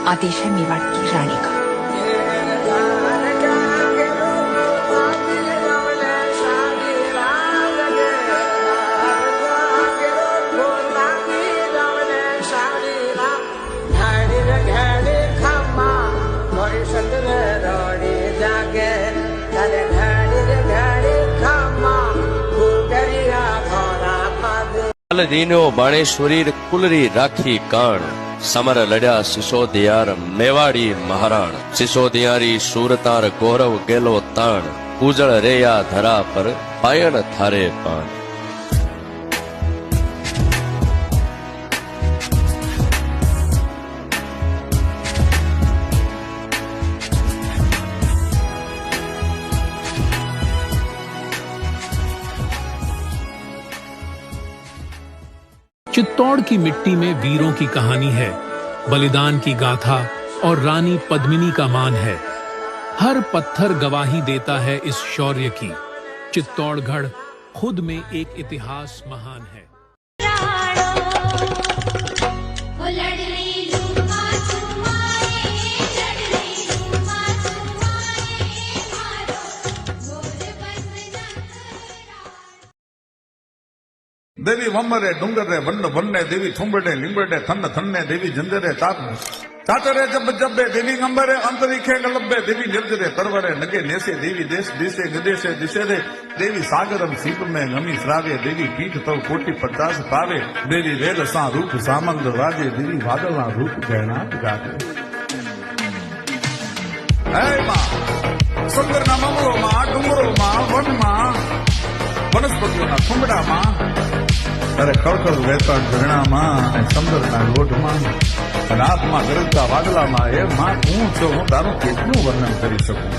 आदेश है मेवाड़ की रानी का। दीनो बाणेश्वरी कुलरी राखी कान समर लड्या सिसोदियार मेवाड़ी महाराण सिसोदियारी सूरतार गौरव गेलो ताण उजळ रेया धरा पर पायण थारे पान। चित्तौड़ की मिट्टी में वीरों की कहानी है, बलिदान की गाथा और रानी पद्मिनी का मान है। हर पत्थर गवाही देता है इस शौर्य की। चित्तौड़गढ़ खुद में एक इतिहास महान है। देवी वम्मरे डूंगरे वन्न वन्ने देवी थुंबड़े लिंबड़े थन्न थन्ने देवी जंजरे चाचरे जब जब्बे देवी गंबरे अंतरिखे गलब्बे देवी निर्जरे तरवरे नगे नेसे देवी देश दिसे गदेशे दिशे दे देवी सागरम सीप में गमी श्रावे देवी पीठ तव कोटि 50 पावे देवी वेद सा रूप सामंद राजे देवी वादला रूप गहना गावे। हे मां सुंदर ना ममरो मां डुंगरो मां वन मां वनस्पतियों ना थुंबड़ा मां तारे खड़खड़ वहता झरना मां समुद्र ना लोट मां रात मां गरजता वादला मां हे मां तू तो हूँ तारू केटलू वर्णन करी सकूं।